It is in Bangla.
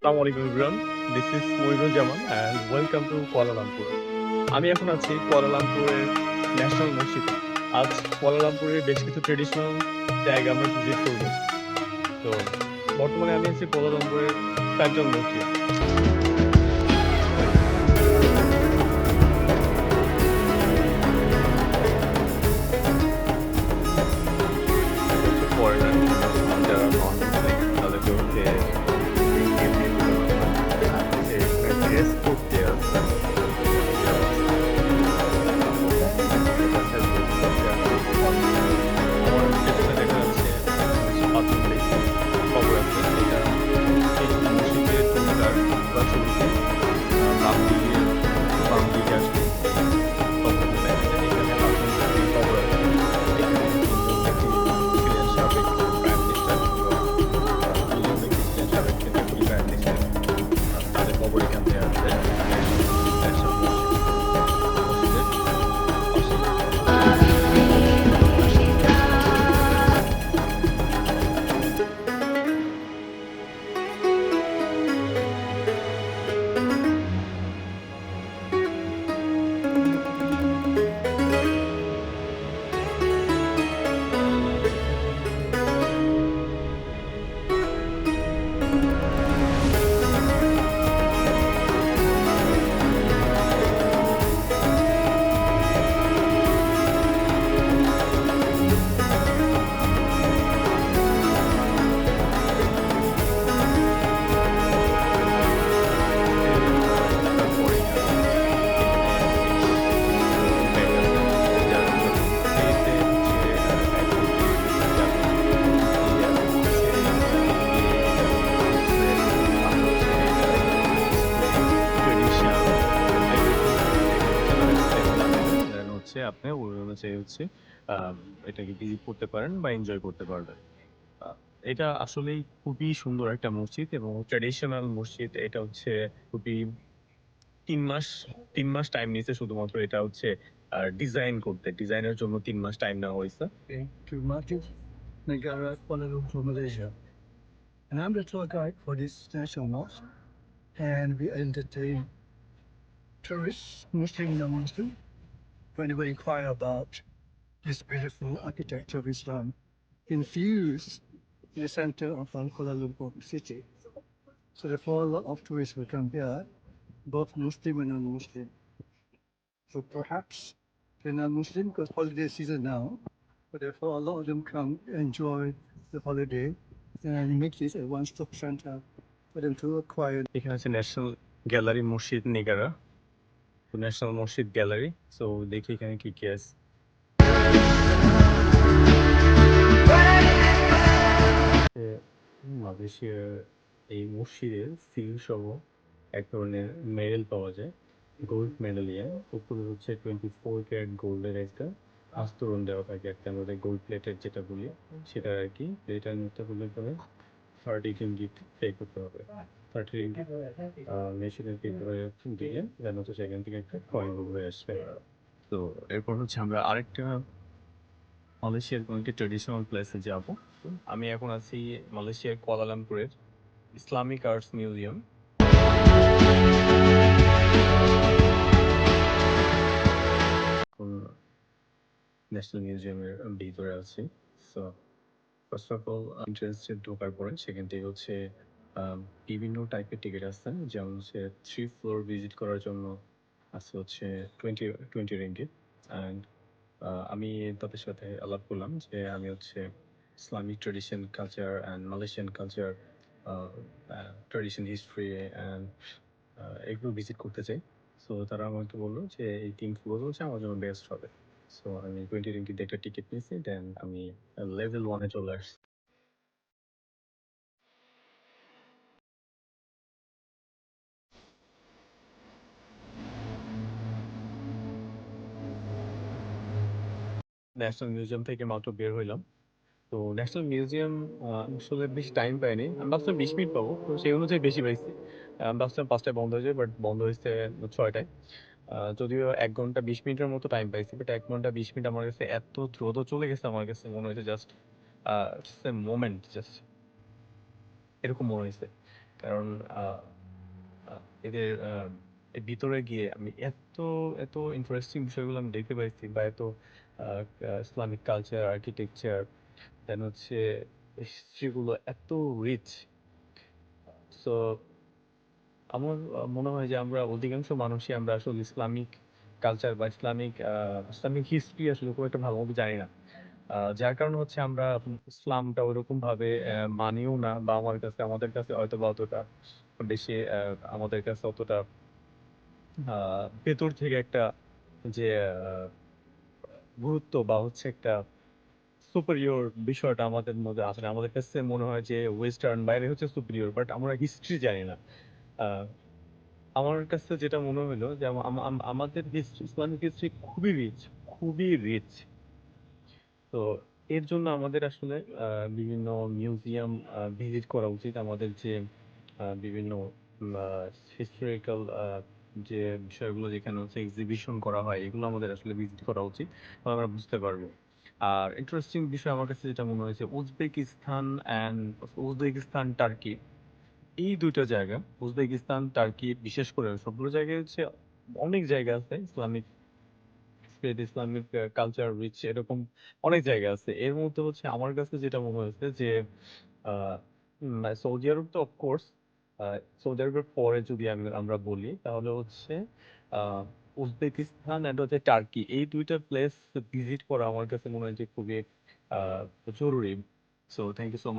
আসসালামু আলাইকুম everyone. This is Moniruzzaman and welcome to Kuala Lumpur. আমি এখন আছি কুয়ালালামপুরের ন্যাশনাল মসজিদে। আজ কুয়ালালামপুরের বেশ কিছু ট্র্যাডিশনাল জায়গা আমরা ভিজিট করব। তো বর্তমানে আমি আছি কুয়ালালামপুরের সেন্ট্রাল মসজিদ। এটা হচ্ছে ফরেনার যারা নন মুসলিম তাদেরকে হচ্ছে এন্ট্রি টোকেন আছে। আর হচ্ছে এখানে ড্রেস কোড দেয়া আছে। দেওয়া আছে। তারপর এপাশে ড্রেস কোড দেয়া আছে। আমার পেছনে দেখা যাচ্ছে এখানে হচ্ছে পাথর কবর আছে। এটা এই মসজিদে ঢোকার ঢোকার শুরুতেই বাম দিকে আসলে এই কবরটা দেখা যায়। এখানে পাথরের একটি কবর আছে। এখানে ৩ জন ব্যক্তি ছিলেন সাবেক প্রাইম মিনিস্টার এবং ২ জন ব্যক্তি ছিলেন সাবেক ডেপুটি প্রাইম মিনিস্টার। তাদের কবর এখান থেকে আছে। এখানে ন্যাশনাল মসজিদ। মসজিদের পাশেই। মসজিদে ঢোকার পরেই এখানে বেশ কিছু ব্যাগ আছে যার ট্রেতে হচ্ছে অ্যাক্টিভিটিস যাবে। ইন্ডিয়া হচ্ছে এনবিএ, তারপর ক্রিকেটসের, তারপর হচ্ছে এটা হিস্ট্রি, ট্রেডিশন এভরিথিং এখানে হচ্ছে তারা এক্সপ্লেন করবে। দেন হচ্ছে আপনি ওই অনুযায়ী হচ্ছে এটাকে ভিজিট করতে পারেন বা এনজয় করতে পারবেন। আ এটা আসলেই খুবই সুন্দর একটা মসজিদ এবং ট্র্যাডিশনাল মসজিদ। এটা হচ্ছে খুবই ৩ মাস ৩ মাস টাইম নিছে শুধুমাত্র এটা হচ্ছে ডিজাইন করতে। ডিজাইনের জন্য ৩ মাস টাইম নেওয়া হইছে। To Market Negara, Kuala Lumpur, Malaysia. And I'm the tour guide for this national mosque. And we entertain tourists, Muslim and non-Muslim, when we inquire about this beautiful architecture of Islam infused in the center of Kuala Lumpur city. So therefore a lot of tourists will come here, both Muslim and non-Muslim. So perhaps they're non-Muslim because holiday season now, but therefore a lot of them come enjoy the holiday and make this a one-stop center for them to acquire. এখানে আছে ন্যাশনাল গ্যালারি মসজিদ নেগারা। তো ন্যাশনাল মসজিদ গ্যালারি। সো দেখি এখানে কি আছে। এ মালয়েশিয়ার এই মসজিদে সিল সহ এক ধরনের মেডেল পাওয়া যায়। গোল্ড মেডেলিয়ান। উপরে হচ্ছে 24 ক্যারেট গোল্ডের একটা আস্তরণ দেওয়া থাকে একটা আমাদের গোল্ড প্লেটেড যেটা বলি সেটা আরকি। এটা নিতে হলে পরে 30 রিঙ্গিট পে করতে হবে। 30 রিঙ্গিট মেশিনের ভিতরে দিয়ে দেন হচ্ছে সেখান থেকে একটা কয়েন বের হয়ে আসবে। তো এরপর হচ্ছে আমরা আরেকটা মালয়েশিয়ার কোনো একটি ট্র্যাডিশনাল প্লেসে যাব। আমি এখন আছি মালয়েশিয়ার কুয়ালালামপুরের ইসলামিক আর্টস মিউজিয়াম। এখন ন্যাশনাল মিউজিয়ামের ভিতরে আছি। সো ফার্স্ট অফ অল এন্ট্রান্সে ঢোকার পরে সেখান থেকে হচ্ছে বিভিন্ন টাইপের টিকিট আছে। যেমন হচ্ছে 3 ফ্লোর ভিজিট করার জন্য আছে হচ্ছে 20 20 রিঙ্গিট অ্যান্ড আমি তাদের সাথে আলাপ করলাম যে আমি হচ্ছে Islamic tradition culture and Malaysian culture tradition history and এগুলো ভিজিট করতে চাই। সো তারা আমাকে বললো যে এই ৩ ফ্লোর হচ্ছে আমার জন্য বেস্ট হবে। সো আমি 20 রিঙ্গিট দিয়ে একটা টিকিট নিয়েছি। দেন আমি লেভেল 1 এ চলে আসছি। ন্যাশনাল মিউজিয়াম থেকে মাত্র বের হইলাম। তো ন্যাশনাল মিউজিয়াম আসলে বেশি টাইম পাইনি। আমি ভাবছিলাম ২০ মিনিট পাবো। তো সেই অনুযায়ী বেশি পাইছি। আমি ভাবছিলাম ৫ টায় বন্ধ হয়ে যাবে, বাট বন্ধ হইছে ৬ টায়। যদিও ১ ঘন্টা ২০ মিনিটের মতো টাইম পাইছি। বাট ১ ঘন্টা ২০ মিনিট আমার কাছে এত দ্রুত চলে গেছে আমার কাছে মনে হয়েছে just just a moment just এরকম মনে হইছে। কারণ এদের এর ভিতরে গিয়ে আমি এত ইন্টারেস্টিং বিষয়গুলো আমি দেখতে পাইছি, বা এত ইসলামিক কালচার, আর্কিটেকচার, দেন হচ্ছে হিস্ট্রিগুলো এত রিচ। সো আমার মনে হয় যে আমরা অধিকাংশ মানুষই আমরা আসলে ইসলামিক কালচার বা ইসলামিক হিস্ট্রি আসলে খুব একটা ভালোভাবে জানি না। যার কারণে হচ্ছে আমরা ইসলামটা ওইরকম ভাবে মানিও না, বা আমাদের কাছে হয়তো বা অতটা বেশি আমাদের কাছে অতটা ভেতর থেকে একটা যে গুরুত্ব বা হচ্ছে একটা সুপিরিয়র বিষয়টা আমাদের মধ্যে আসে না। আমাদের কাছে মনে হয় যে ওয়েস্টার্ন বাইরে হচ্ছে সুপিরিয়র, বাট আমরা হিস্ট্রি জানি না। আহ, আমার কাছে যেটা মনে হলো যে আমাদের হিস্ট্রি, ইসলামিক হিস্ট্রি খুবই রিচ, খুবই রিচ। তো এর জন্য আমাদের আসলে বিভিন্ন মিউজিয়াম ভিজিট করা উচিত। আমাদের যে বিভিন্ন হিস্টোরিক্যাল যে বিষয়গুলো যেখানে হচ্ছে এক্সিবিশন করা হয়, এগুলো আমাদের আসলে ভিজিট করা উচিত, তাহলে আমরা বুঝতে পারবো। আর ইন্টারেস্টিং বিষয় আমার কাছে যেটা মনে হয়েছে, উজবেকিস্তান টার্কি, এই দুইটা জায়গা, উজবেকিস্তান টার্কি বিশেষ করে, সবগুলো জায়গায় হচ্ছে অনেক জায়গা আছে Islamic state, Islamic culture rich, এরকম অনেক জায়গা আছে। এর মধ্যে হচ্ছে আমার কাছে যেটা মনে হয়েছে যে আহ, সৌদি আরব তো অফকোর্স, সৌদি আরবের পরে যদি আমরা বলি তাহলে হচ্ছে আহ, উজবেকিস্তান এন্ড হচ্ছে টার্কি, এই দুইটা প্লেস ভিজিট করা আমার কাছে মনে হয় যে খুবই জরুরি। So thank you so